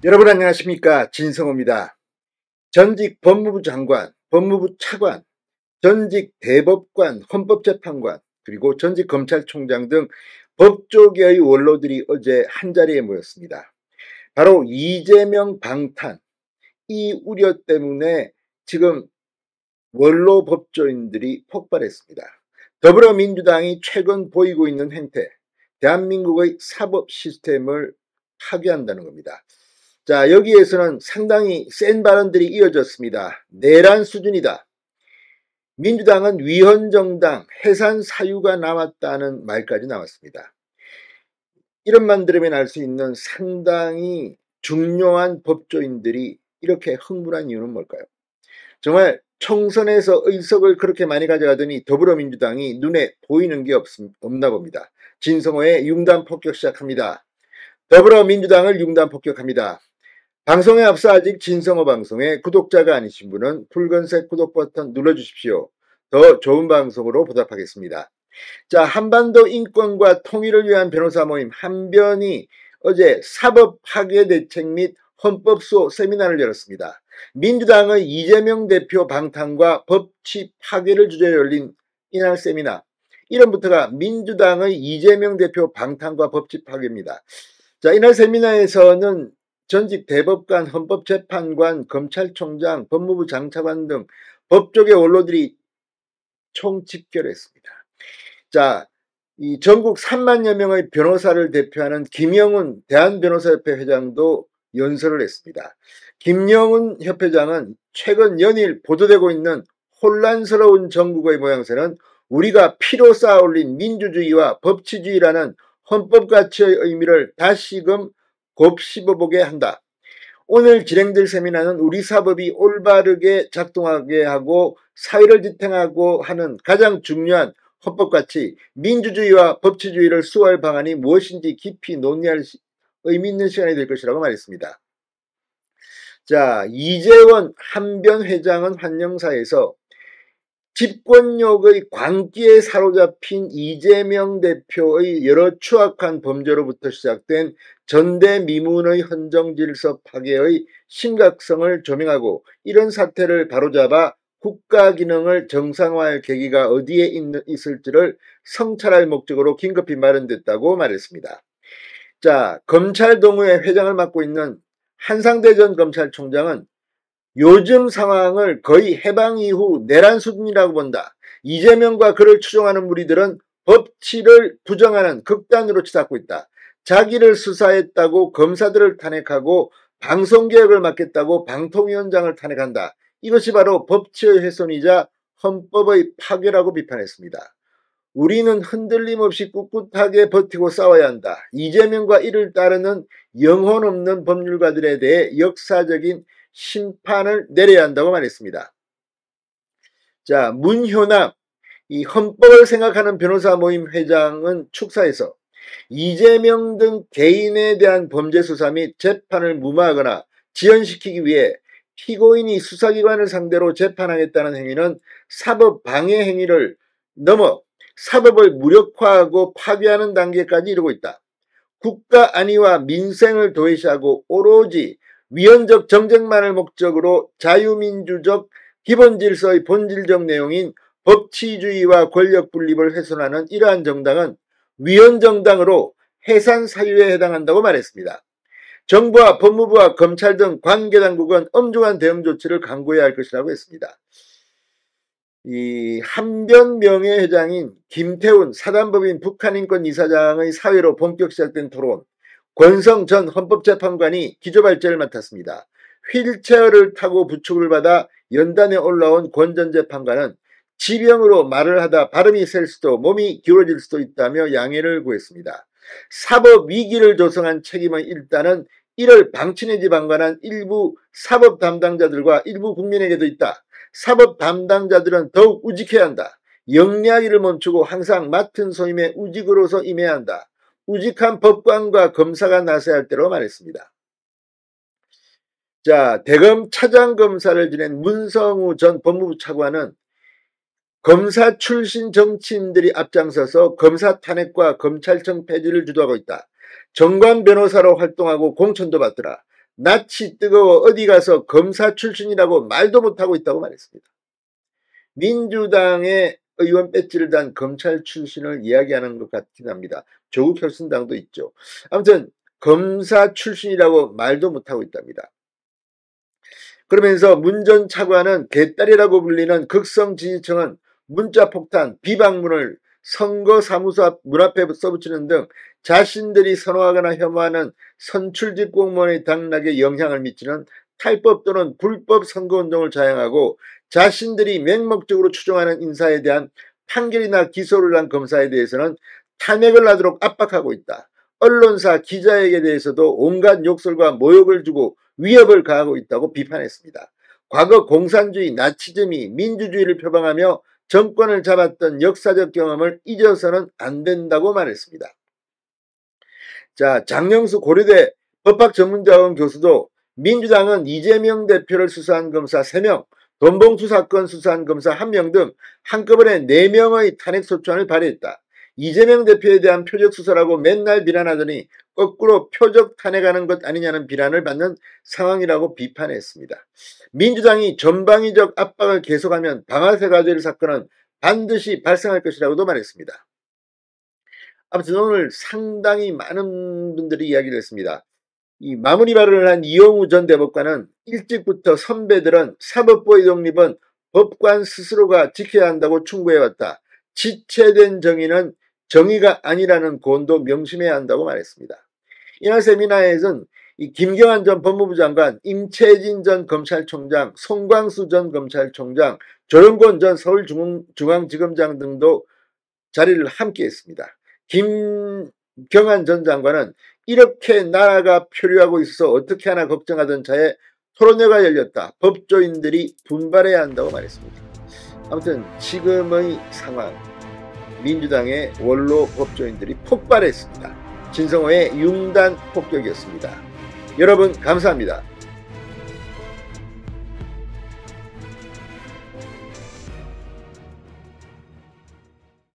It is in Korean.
여러분 안녕하십니까? 진성호입니다. 전직 법무부 장관, 법무부 차관, 전직 대법관, 헌법재판관, 그리고 전직 검찰총장 등 법조계의 원로들이 어제 한자리에 모였습니다. 바로 이재명 방탄, 이 우려 때문에 지금 원로 법조인들이 폭발했습니다. 더불어민주당이 최근 보이고 있는 행태, 대한민국의 사법 시스템을 파괴한다는 겁니다. 자, 여기에서는 상당히 센 발언들이 이어졌습니다. 내란 수준이다. 민주당은 위헌정당, 해산 사유가 나왔다는 말까지 나왔습니다. 이런 말 들으면 알 수 있는 상당히 중요한 법조인들이 이렇게 흥분한 이유는 뭘까요? 정말 총선에서 의석을 그렇게 많이 가져가더니 더불어민주당이 눈에 보이는 게 없나 봅니다. 진성호의 융단 폭격 시작합니다. 더불어민주당을 융단 폭격합니다. 방송에 앞서 아직 진성호 방송에 구독자가 아니신 분은 붉은색 구독 버튼 눌러주십시오. 더 좋은 방송으로 보답하겠습니다. 자, 한반도 인권과 통일을 위한 변호사 모임 한변이 어제 사법 파괴 대책 및 헌법 수호 세미나를 열었습니다. 민주당의 이재명 대표 방탄과 법치 파괴를 주제로 열린 이날 세미나. 이름부터가 민주당의 이재명 대표 방탄과 법치 파괴입니다. 자, 이날 세미나에서는 전직 대법관, 헌법재판관, 검찰총장, 법무부 장차관 등 법조계 원로들이 총집결했습니다. 자, 이 전국 3만여 명의 변호사를 대표하는 김영훈 대한변호사협회 회장도 연설을 했습니다. 김영훈 협회장은 최근 연일 보도되고 있는 혼란스러운 전국의 모양새는 우리가 피로 쌓아올린 민주주의와 법치주의라는 헌법가치의 의미를 다시금 곱씹어보게 한다. 오늘 진행될 세미나는 우리 사법이 올바르게 작동하게 하고 사회를 지탱하고 하는 가장 중요한 헌법가치, 민주주의와 법치주의를 수호할 방안이 무엇인지 깊이 논의할 의미 있는 시간이 될 것이라고 말했습니다. 자, 이재원 한변 회장은 환영사에서 집권욕의 광기에 사로잡힌 이재명 대표의 여러 추악한 범죄로부터 시작된 전대미문의 헌정질서 파괴의 심각성을 조명하고 이런 사태를 바로잡아 국가 기능을 정상화할 계기가 어디에 있을지를 성찰할 목적으로 긴급히 마련됐다고 말했습니다. 자, 검찰동호회 회장을 맡고 있는 한상대 전 검찰총장은 요즘 상황을 거의 해방 이후 내란 수준이라고 본다. 이재명과 그를 추종하는 무리들은 법치를 부정하는 극단으로 치닫고 있다. 자기를 수사했다고 검사들을 탄핵하고 방송개혁을 맡겠다고 방통위원장을 탄핵한다. 이것이 바로 법치의 훼손이자 헌법의 파괴라고 비판했습니다. 우리는 흔들림 없이 꿋꿋하게 버티고 싸워야 한다. 이재명과 이를 따르는 영혼 없는 법률가들에 대해 역사적인 심판을 내려야 한다고 말했습니다. 자, 문효남 이 헌법을 생각하는 변호사 모임 회장은 축사에서 이재명 등 개인에 대한 범죄 수사 및 재판을 무마하거나 지연시키기 위해 피고인이 수사기관을 상대로 재판하겠다는 행위는 사법 방해 행위를 넘어 사법을 무력화하고 파괴하는 단계까지 이르고 있다. 국가 안위와 민생을 도외시하고 오로지 위헌적 정쟁만을 목적으로 자유민주적 기본질서의 본질적 내용인 법치주의와 권력분립을 훼손하는 이러한 정당은 위헌정당으로 해산 사유에 해당한다고 말했습니다. 정부와 법무부와 검찰 등 관계당국은 엄중한 대응 조치를 강구해야 할 것이라고 했습니다. 이 한변 명예회장인 김태훈 사단법인 북한인권 이사장의 사회로 본격 시작된 토론, 권성 전 헌법재판관이 기조발제를 맡았습니다. 휠체어를 타고 부축을 받아 연단에 올라온 권 전 재판관은 지병으로 말을 하다 발음이 셀 수도 몸이 기울어질 수도 있다며 양해를 구했습니다. 사법 위기를 조성한 책임의 일단은 이를 방치내지 방관한 일부 사법 담당자들과 일부 국민에게도 있다. 사법 담당자들은 더욱 우직해야 한다. 영리하기를 멈추고 항상 맡은 소임에 우직으로서 임해야 한다. 우직한 법관과 검사가 나서야 할 때로 말했습니다. 자, 대검 차장검사를 지낸 문성우 전 법무부 차관은 검사 출신 정치인들이 앞장서서 검사 탄핵과 검찰청 폐지를 주도하고 있다. 정관 변호사로 활동하고 공천도 받더라. 낯이 뜨거워 어디 가서 검사 출신이라고 말도 못하고 있다고 말했습니다. 민주당의 의원 배지를 단 검찰 출신을 이야기하는 것 같긴 합니다. 조국 혁신당도 있죠. 아무튼 검사 출신이라고 말도 못하고 있답니다. 그러면서 문 전 차관은 개딸이라고 불리는 극성 지지층은 문자폭탄, 비방문을 선거사무소 앞 문 앞에 써붙이는 등 자신들이 선호하거나 혐오하는 선출직 공무원의 당락에 영향을 미치는 탈법 또는 불법 선거운동을 자행하고 자신들이 맹목적으로 추종하는 인사에 대한 판결이나 기소를 한 검사에 대해서는 탄핵을 하도록 압박하고 있다. 언론사, 기자에게 대해서도 온갖 욕설과 모욕을 주고 위협을 가하고 있다고 비판했습니다. 과거 공산주의, 나치즘이 민주주의를 표방하며 정권을 잡았던 역사적 경험을 잊어서는 안 된다고 말했습니다. 자, 장영수 고려대 법학전문대학원 교수도 민주당은 이재명 대표를 수사한 검사 3명, 돈봉투 사건 수사한 검사 1명 등 한꺼번에 4명의 탄핵소추안을 발의했다. 이재명 대표에 대한 표적 수사라고 맨날 비난하더니 거꾸로 표적 탄핵하는 것 아니냐는 비난을 받는 상황이라고 비판했습니다. 민주당이 전방위적 압박을 계속하면 방아쇠가 될 사건은 반드시 발생할 것이라고도 말했습니다. 아무튼 오늘 상당히 많은 분들이 이야기를 했습니다. 이 마무리 발언을 한 이용우 전 대법관은 일찍부터 선배들은 사법부의 독립은 법관 스스로가 지켜야 한다고 충고해왔다. 지체된 정의는 정의가 아니라는 고언도 명심해야 한다고 말했습니다. 이날 세미나에서는 김경환 전 법무부 장관, 임채진 전 검찰총장, 송광수 전 검찰총장, 조영권 전 서울중앙지검장 등도 자리를 함께했습니다. 김경환 전 장관은 이렇게 나라가 표류하고 있어서 어떻게 하나 걱정하던 차에 토론회가 열렸다. 법조인들이 분발해야 한다고 말했습니다. 아무튼 지금의 상황, 민주당의 원로 법조인들이 폭발했습니다. 진성호의 융단 폭격이었습니다. 여러분 감사합니다.